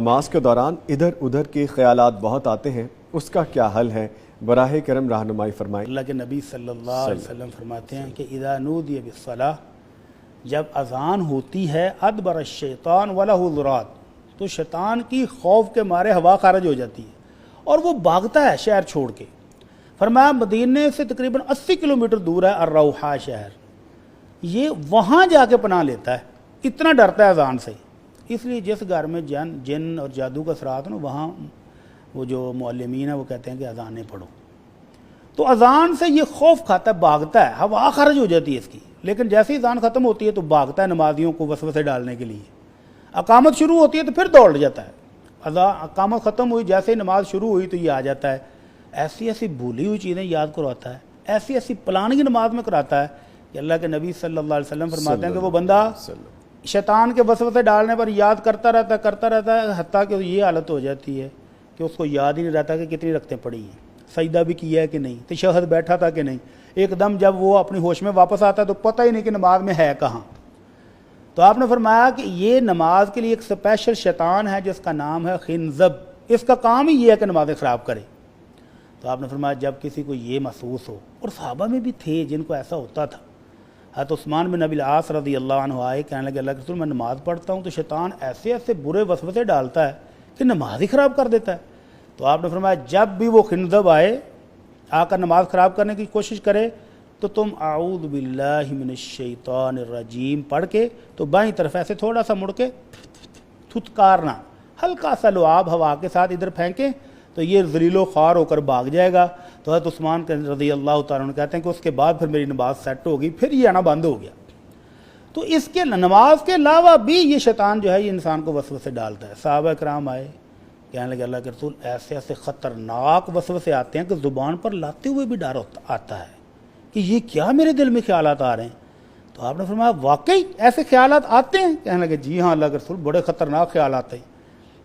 نماز کے دوران ادھر ادھر کے خیالات بہت آتے ہیں، اس کا کیا حل ہے؟ براہ کرم رہنمائی فرمائیں۔ اللہ کے نبی صلی اللہ علیہ وسلم فرماتے ہیں کہ اذا نودی بالصلاۃ، جب اذان ہوتی ہے ادبر الشیطان ولہ ذرات، تو شیطان کی خوف کے مارے ہوا خارج ہو جاتی ہے اور وہ بھاگتا ہے شہر چھوڑ کے۔ فرمایا مدینے سے تقریباً 80 کلومیٹر دور ہے الروحا شہر، یہ وہاں جا کے پناہ لیتا ہے، اتنا ڈرتا ہے اذان سے۔ اس لیے جس گھر میں جن اور جادو کا اثرات ہو وہاں وہ جو معلمین ہیں وہ کہتے ہیں کہ اذانیں پڑھو، تو اذان سے یہ خوف کھاتا ہے، بھاگتا ہے، ہوا خارج ہو جاتی ہے اس کی، لیکن جیسے ہی اذان ختم ہوتی ہے تو بھاگتا ہے نمازیوں کو وسوسے ڈالنے کے لیے۔ اقامت شروع ہوتی ہے تو پھر دوڑ جاتا ہے، اقامت ختم ہوئی، جیسے ہی نماز شروع ہوئی تو یہ آ جاتا ہے، ایسی ایسی بھولی ہوئی چیزیں یاد کرواتا ہے، ایسی ایسی پلاننگ نماز میں کراتا ہے کہ اللہ کے نبی صلی اللہ علیہ وسلم فرماتے ہیں کہ وہ بندہ شیطان کے وسوسے ڈالنے پر یاد کرتا رہتا ہے حتیٰ کہ یہ حالت ہو جاتی ہے کہ اس کو یاد ہی نہیں رہتا کہ کتنی رکعتیں پڑھی ہیں، سجدہ بھی کیا ہے کہ نہیں، تشہد بیٹھا تھا کہ نہیں۔ ایک دم جب وہ اپنی ہوش میں واپس آتا ہے تو پتہ ہی نہیں کہ نماز میں ہے کہاں۔ تو آپ نے فرمایا کہ یہ نماز کے لیے ایک اسپیشل شیطان ہے جس کا نام ہے خنزب، اس کا کام ہی یہ ہے کہ نمازیں خراب کرے۔ تو آپ نے فرمایا جب کسی کو یہ محسوس ہو، اور صحابہ میں بھی تھے جن کو ایسا ہوتا تھا، حضرت عثمان بن ابی العاص رضی اللہ عنہ آئے، کہنے لگے اللہ کے رسول میں نماز پڑھتا ہوں تو شیطان ایسے ایسے برے وسوسے ڈالتا ہے کہ نماز ہی خراب کر دیتا ہے۔ تو آپ نے فرمایا جب بھی وہ خنزب آئے آ کر نماز خراب کرنے کی کوشش کرے تو تم اعوذ باللہ من الشیطان الرجیم پڑھ کے تو بائیں طرف ایسے تھوڑا سا مڑ کے تھتکارنا، ہلکا سا لعاب ہوا کے ساتھ ادھر پھینکیں تو یہ ذلیل و خوار ہو کر بھاگ جائے گا۔ تو حضرت عثمان رضی اللہ تعالیٰ عنہ کہتے ہیں کہ اس کے بعد پھر میری نماز سیٹ ہوگی، پھر یہ آنا بند ہو گیا۔ تو اس کے نماز کے علاوہ بھی یہ شیطان جو ہے یہ انسان کو وسوسے ڈالتا ہے۔ صحابہ کرام آئے، کہنے لگے اللہ کے رسول ایسے ایسے خطرناک وسوسے آتے ہیں کہ زبان پر لاتے ہوئے بھی ڈر آتا ہے کہ یہ کیا میرے دل میں خیالات آ رہے ہیں۔ تو آپ نے فرمایا واقعی ایسے خیالات آتے ہیں؟ کہنے لگے جی ہاں اللہ کے رسول بڑے خطرناک خیالات ہیں۔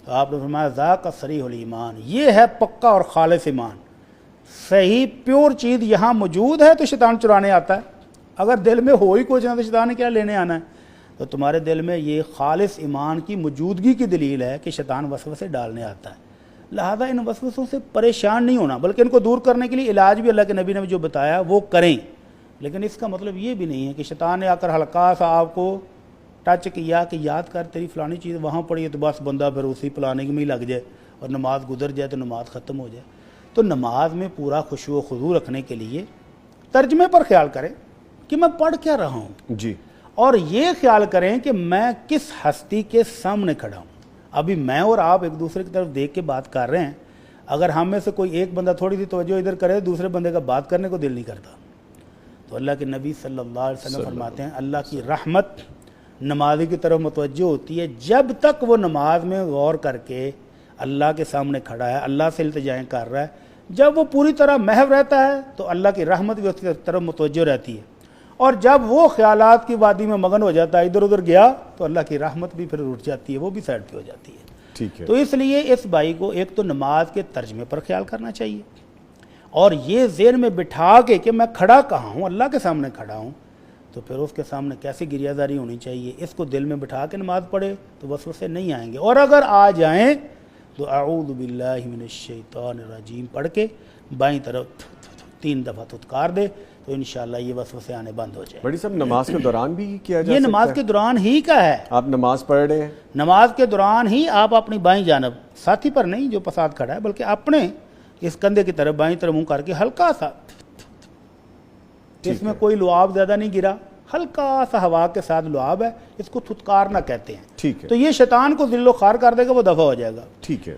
تو آپ نے فرمایا ذاک صریح الایمان، یہ ہے پکا اور خالص ایمان، صحیح پیور چیز یہاں موجود ہے تو شیطان چرانے آتا ہے، اگر دل میں ہو ہی کچھ نہ تو شیطان نے کیا لینے آنا ہے۔ تو تمہارے دل میں یہ خالص ایمان کی موجودگی کی دلیل ہے کہ شیطان وسوسے ڈالنے آتا ہے، لہذا ان وسوسوں سے پریشان نہیں ہونا، بلکہ ان کو دور کرنے کے لیے علاج بھی اللہ کے نبی نے جو بتایا وہ کریں۔ لیکن اس کا مطلب یہ بھی نہیں ہے کہ شیطان نے آ کر ہلکا سا آپ کو ٹچ کیا کہ یاد کر تیری فلانی چیز وہاں پڑی ہے تو بس بندہ پھر اسی پلاننگ میں ہی لگ جائے اور نماز گزر جائے تو نماز ختم ہو جائے۔ تو نماز میں پورا خشوع و خضوع رکھنے کے لیے ترجمے پر خیال کریں کہ میں پڑھ کیا رہا ہوں جی، اور یہ خیال کریں کہ میں کس ہستی کے سامنے کھڑا ہوں۔ ابھی میں اور آپ ایک دوسرے کی طرف دیکھ کے بات کر رہے ہیں، اگر ہم میں سے کوئی ایک بندہ تھوڑی سی توجہ ادھر کرے دوسرے بندے کا بات کرنے کو دل نہیں کرتا۔ تو اللہ کے نبی صلی اللہ علیہ وسلم فرماتے ہیں اللہ کی رحمت نمازی کی طرف متوجہ ہوتی ہے جب تک وہ نماز میں غور کر کے اللہ کے سامنے کھڑا ہے، اللہ سے التجائیں کر رہا ہے۔ جب وہ پوری طرح محو رہتا ہے تو اللہ کی رحمت بھی اس کی طرف متوجہ رہتی ہے، اور جب وہ خیالات کی وادی میں مگن ہو جاتا ہے، ادھر ادھر گیا، تو اللہ کی رحمت بھی پھر اٹھ جاتی ہے، وہ بھی سائڈ پہ ہو جاتی ہے۔ ٹھیک ہے۔ تو اس لیے اس بھائی کو ایک تو نماز کے ترجمے پر خیال کرنا چاہیے، اور یہ ذہن میں بٹھا کے کہ میں کھڑا کہاں ہوں، اللہ کے سامنے کھڑا ہوں، تو پھر اس کے سامنے کیسی گریہ زاری ہونی چاہیے، اس کو دل میں بٹھا کے نماز پڑھے تو وسوسے نہیں آئیں گے، اور اگر آ جائیں تو اعوذ باللہ من الشیطان الرجیم پڑھ کے بائیں طرف 3 دفعہ تھتکار دے تو انشاءاللہ یہ وسوسے آنے بند ہو جائیں۔ بڑی صاحب نماز کے دوران بھی کیا جا سکتا ہے؟ یہ نماز کے دوران ہی کا ہے، آپ نماز پڑھ رہے ہیں، نماز کے دوران ہی آپ اپنی بائیں جانب، ساتھی پر نہیں جو پسات کھڑا ہے بلکہ اپنے اس کندھے کی طرف بائیں طرف منہ کر کے ہلکا سا، اس میں کوئی لعاب زیادہ نہیں گرا، ہلکا سا ہوا کے ساتھ لعاب ہے، اس کو تھتکارنا کہتے ہیں۔ ٹھیک ہے، تو یہ شیطان کو ذل و خوار کر دے گا، وہ دفع ہو جائے گا۔ ٹھیک ہے۔